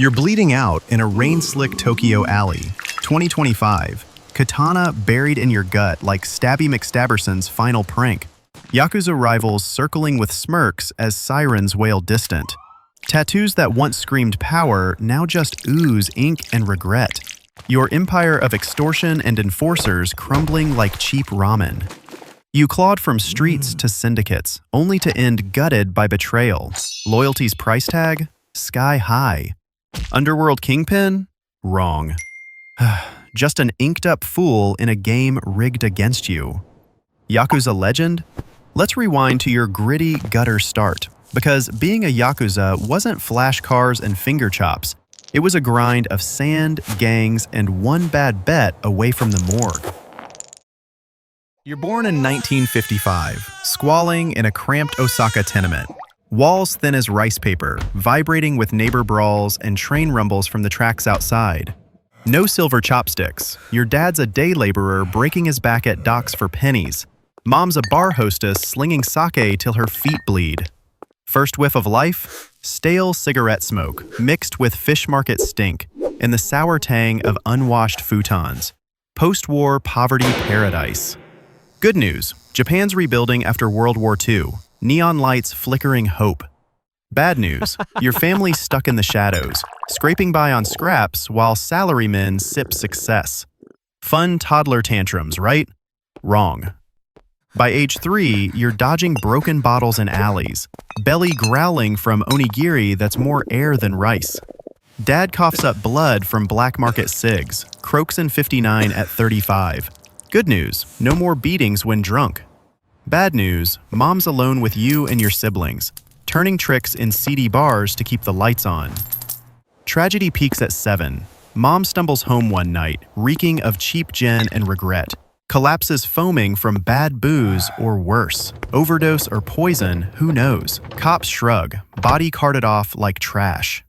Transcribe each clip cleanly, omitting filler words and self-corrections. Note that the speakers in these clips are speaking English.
You're bleeding out in a rain-slick Tokyo alley. 2025. Katana buried in your gut like Stabby McStabberson's final prank. Yakuza rivals circling with smirks as sirens wail distant. Tattoos that once screamed power now just ooze ink and regret. Your empire of extortion and enforcers crumbling like cheap ramen. You clawed from streets to syndicates, only to end gutted by betrayal. Loyalty's price tag? Sky high. Underworld kingpin? Wrong. Just an inked-up fool in a game rigged against you. Yakuza legend? Let's rewind to your gritty gutter start, because being a Yakuza wasn't flash cars and finger chops. It was a grind of sand, gangs, and one bad bet away from the morgue. You're born in 1955, squalling in a cramped Osaka tenement. Walls thin as rice paper, vibrating with neighbor brawls and train rumbles from the tracks outside. No silver chopsticks. Your dad's a day laborer breaking his back at docks for pennies. Mom's a bar hostess slinging sake till her feet bleed. First whiff of life? Stale cigarette smoke, mixed with fish market stink, and the sour tang of unwashed futons. Post-war poverty paradise. Good news, Japan's rebuilding after World War II. Neon lights flickering hope. Bad news, your family's stuck in the shadows, scraping by on scraps while salarymen sip success. Fun toddler tantrums, right? Wrong. By age 3, you're dodging broken bottles in alleys, belly growling from onigiri that's more air than rice. Dad coughs up blood from black market cigs, croaks in 59 at 35. Good news, no more beatings when drunk. Bad news, mom's alone with you and your siblings, turning tricks in seedy bars to keep the lights on. Tragedy peaks at 7. Mom stumbles home one night, reeking of cheap gin and regret. Collapses foaming from bad booze or worse. Overdose or poison, who knows? Cops shrug, body carted off like trash.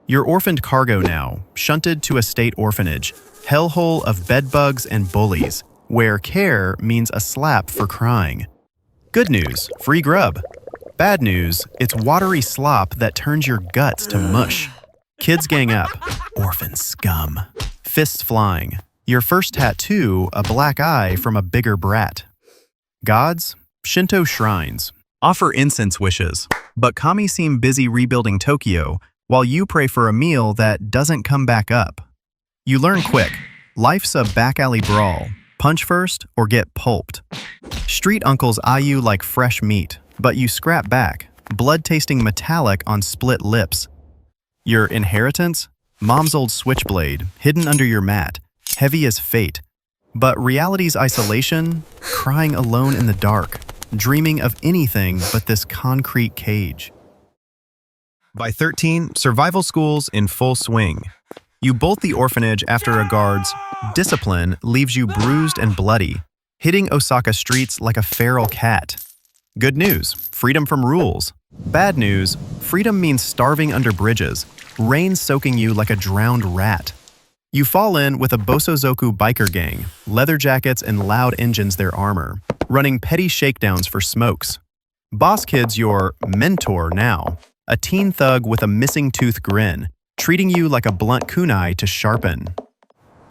You're orphaned cargo now, shunted to a state orphanage, hellhole of bedbugs and bullies, where care means a slap for crying. Good news, free grub. Bad news, it's watery slop that turns your guts to mush. Kids gang up. Orphan scum. Fists flying. Your first tattoo, a black eye from a bigger brat. Gods? Shinto shrines. Offer incense wishes. But kami seem busy rebuilding Tokyo, while you pray for a meal that doesn't come back up. You learn quick. Life's a back alley brawl. Punch first or get pulped. Street uncles eye you like fresh meat, but you scrap back, blood tasting metallic on split lips. Your inheritance? Mom's old switchblade, hidden under your mat, heavy as fate. But reality's isolation? Crying alone in the dark, dreaming of anything but this concrete cage. By 13, survival school's in full swing. You bolt the orphanage after a guard's discipline leaves you bruised and bloody, hitting Osaka streets like a feral cat. Good news, freedom from rules. Bad news, freedom means starving under bridges, rain soaking you like a drowned rat. You fall in with a Bosozoku biker gang, leather jackets and loud engines their armor, running petty shakedowns for smokes. Boss Kid's your mentor now, a teen thug with a missing tooth grin, treating you like a blunt kunai to sharpen.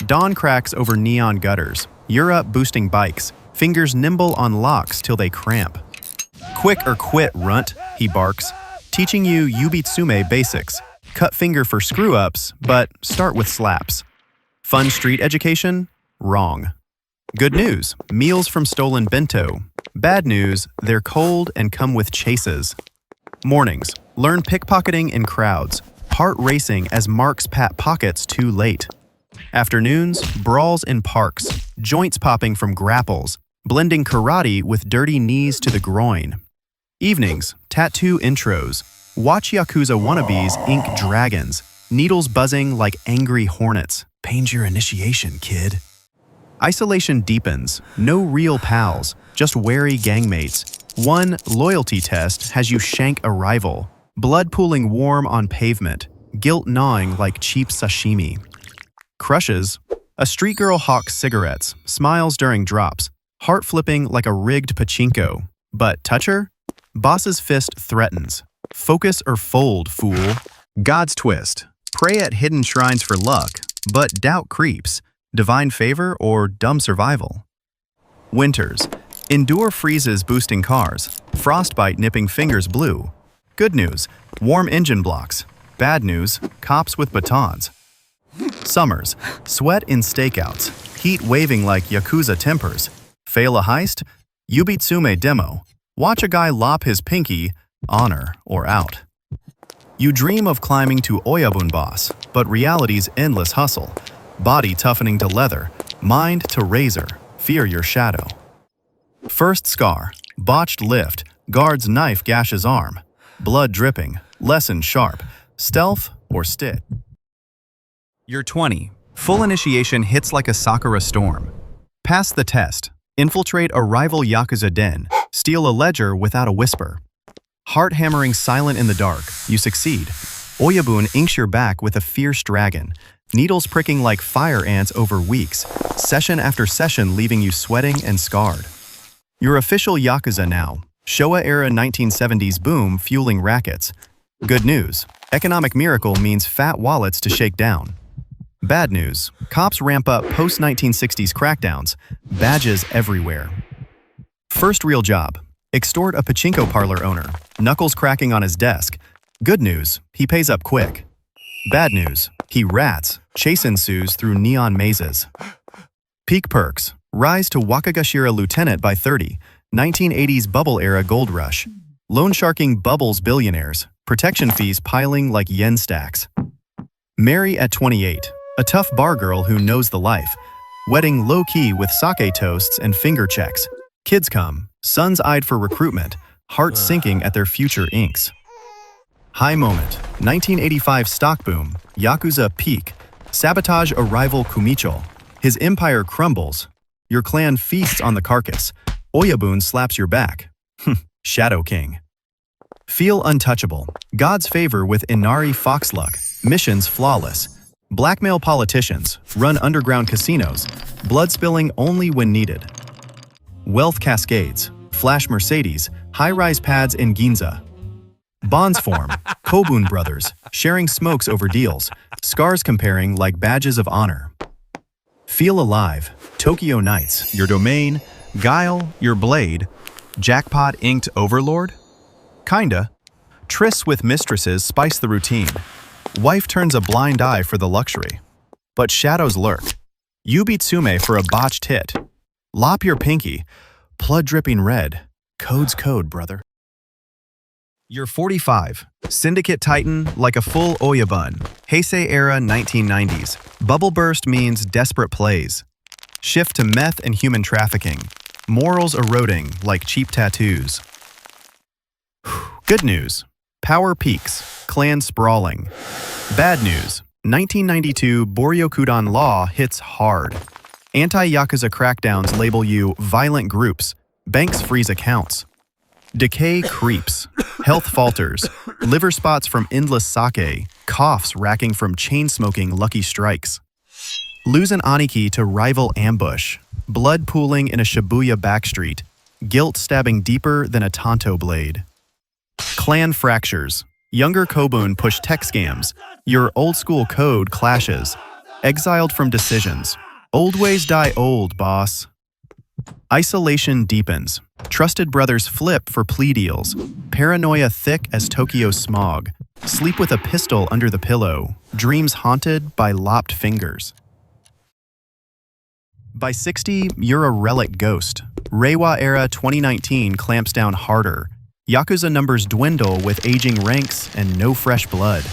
Dawn cracks over neon gutters. You're up boosting bikes, fingers nimble on locks till they cramp. Quick or quit, runt, he barks, teaching you Yubitsume basics. Cut finger for screw-ups, but start with slaps. Fun street education? Wrong. Good news, meals from stolen bento. Bad news, they're cold and come with chases. Mornings, learn pickpocketing in crowds. Heart racing as marks pat pockets too late. Afternoons, brawls in parks, joints popping from grapples, blending karate with dirty knees to the groin. Evenings, tattoo intros. Watch Yakuza wannabes ink dragons, needles buzzing like angry hornets. Pains your initiation, kid. Isolation deepens, no real pals, just wary gangmates. One loyalty test has you shank a rival. Blood pooling warm on pavement, guilt gnawing like cheap sashimi. Crushes, a street girl hawks cigarettes, smiles during drops, heart flipping like a rigged pachinko. But touch her? Boss's fist threatens. Focus or fold, fool. God's twist, Pray at hidden shrines for luck, but doubt creeps, divine favor or dumb survival. Winters. Endure freezes boosting cars, frostbite nipping fingers blue. Good news, warm engine blocks. Bad news, cops with batons. Summers. Sweat in stakeouts, heat waving like Yakuza tempers. Fail a heist? Yubitsume demo. Watch a guy lop his pinky, honor or out. You dream of climbing to oyabun boss, but reality's endless hustle. Body toughening to leather, mind to razor, fear your shadow. First scar, botched lift, guard's knife gashes arm. Blood dripping, lesson sharp, stealth or stit. You're 20. Full initiation hits like a Sakura storm. Pass the test. Infiltrate a rival Yakuza den. Steal a ledger without a whisper. Heart hammering silent in the dark. You succeed. Oyabun inks your back with a fierce dragon. Needles pricking like fire ants over weeks. Session after session leaving you sweating and scarred. You're official Yakuza now. Showa-era 1970s boom fueling rackets. Good news. Economic miracle means fat wallets to shake down. Bad news. Cops ramp up post-1960s crackdowns. Badges everywhere. First real job. Extort a pachinko parlor owner. Knuckles cracking on his desk. Good news. He pays up quick. Bad news. He rats. Chase ensues through neon mazes. Peak perks. Rise to Wakagashira lieutenant by 30. 1980s bubble-era gold rush. Loan sharking bubbles billionaires. Protection fees piling like yen stacks. Marry at 28. A tough bar girl who knows the life. Wedding low-key with sake toasts and finger checks. Kids come. Sons eyed for recruitment. Heart sinking at their future inks. High moment. 1985 stock boom. Yakuza peak. Sabotage a rival Kumicho. His empire crumbles. Your clan feasts on the carcass. Oyabun slaps your back. Shadow King. Feel untouchable. God's favor with Inari Foxluck. Missions flawless. Blackmail politicians. Run underground casinos. Blood spilling only when needed. Wealth cascades. Flash Mercedes. High-rise pads in Ginza. Bonds form. Kobun brothers. Sharing smokes over deals. Scars comparing like badges of honor. Feel alive. Tokyo Nights, your domain. Guile, your blade. Jackpot inked overlord? Kinda. Trysts with mistresses spice the routine. Wife turns a blind eye for the luxury. But shadows lurk. Yubitsume for a botched hit. Lop your pinky. Blood dripping red. Code's code, brother. You're 45. Syndicate Titan like a full oyabun. Heisei era 1990s. Bubble burst means desperate plays. Shift to meth and human trafficking. Morals eroding like cheap tattoos. Good news. Power peaks. Clan sprawling. Bad news. 1992 Boryokudan law hits hard. Anti-Yakuza crackdowns label you violent groups. Banks freeze accounts. Decay creeps. Health falters. Liver spots from endless sake. Coughs racking from chain-smoking lucky strikes. Lose an Aniki to rival ambush. Blood pooling in a Shibuya backstreet. Guilt stabbing deeper than a Tanto blade. Clan fractures. Younger Kobun push tech scams. Your old-school code clashes. Exiled from decisions. Old ways die old, boss. Isolation deepens. Trusted brothers flip for plea deals. Paranoia thick as Tokyo smog. Sleep with a pistol under the pillow. Dreams haunted by lopped fingers. By 60, you're a relic ghost. Reiwa-era 2019 clamps down harder. Yakuza numbers dwindle with aging ranks and no fresh blood.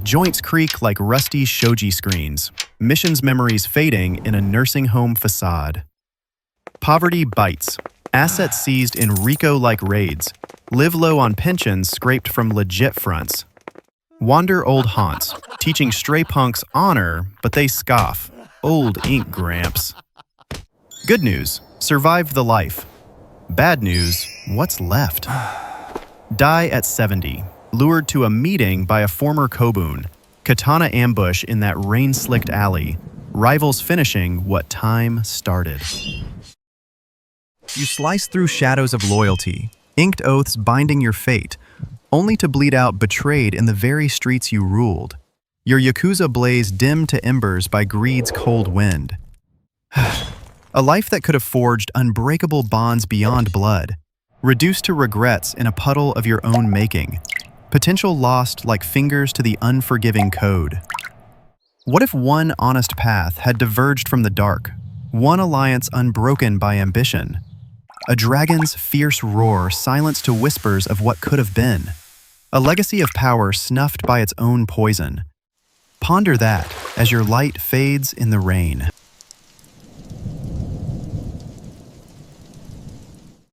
Joints creak like rusty shoji screens. Missions memories fading in a nursing home facade. Poverty bites. Assets seized in RICO-like raids. Live low on pensions scraped from legit fronts. Wander old haunts, teaching stray punks honor, but they scoff. Old ink gramps. Good news. Survived the life. Bad news. What's left? Die at 70. Lured to a meeting by a former Kobun. Katana ambush in that rain-slicked alley. Rivals finishing what time started. You slice through shadows of loyalty. Inked oaths binding your fate. only to bleed out betrayed in the very streets you ruled. Your Yakuza blaze dimmed to embers by greed's cold wind. A life that could have forged unbreakable bonds beyond blood, reduced to regrets in a puddle of your own making, potential lost like fingers to the unforgiving code. What if one honest path had diverged from the dark, one alliance unbroken by ambition? A dragon's fierce roar silenced to whispers of what could have been. A legacy of power snuffed by its own poison. Ponder that as your light fades in the rain.